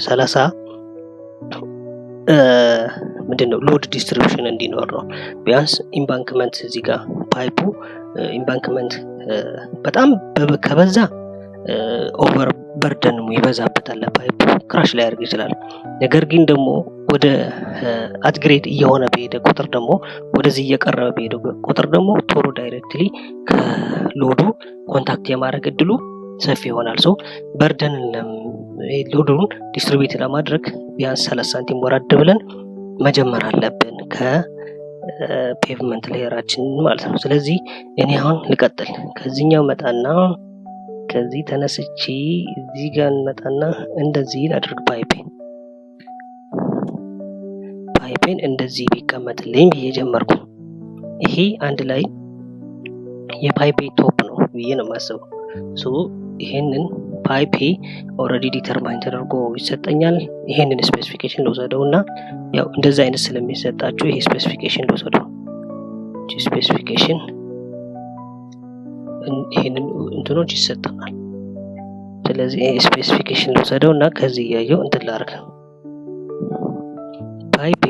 30 ምንድነው ሎድ ዲስትሪቢዩሽን እንዲኖር ነው። ቢያንስ ኢምባንክመንት እዚህ ጋር ፓይፑ ኢምባንክመንት በጣም ከበዛ ኦቨር በርደን ይበዛበታል፣ ፓይፑ ክራሽ ላይ ያደርግ ይችላል። ነገር ግን ደግሞ ወደ አፕግሬድ እየሆነ በሄደ ቁጥር ደግሞ ወደዚህ እየቀረበ በሄደ ቁጥር ደግሞ ቶሎ ዳይሬክትሊ ከሎዱ ኮንታክት የማድረግ እድሉ ሰፊ ይሆናል። በርደን ሎዱን ዲስትሪቢዩት ለማድረግ ቢያንስ 30 ሳንቲም ወራድ ብለን መጀመር አለብን ከፔቭመንት ሌየራችን ማለት ነው። ስለዚህ እኔ አሁን ልቀጥል። ከዚህኛው መጣና ከዚህ ተነስቼ እዚህ ጋር መጣና እንደዚህ ላድርግ። ፓይፔን እንደዚህ ቢቀመጥልኝ ብዬ ጀመርኩ። ይሄ አንድ ላይ የፓይፔ ቶፕ ነው ብዬ ነው የማስበው። ይሄንን ፓይፔ ኦልሬዲ ዲተርማይን ተደርጎ ይሰጠኛል። ይሄንን ስፔሲፊኬሽን ልውሰደውና ያው እንደዛ አይነት ስለሚሰጣችሁ ይሄ ስፔሲፊኬሽን ልውሰደው። ስፔሲፊኬሽን ይሄንን እንትኖች ይሰጠናል። ስለዚህ ይሄ ስፔሲፊኬሽን ልውሰደውና ከዚህ ያየው እንትን ላድርግ። ፓይፔ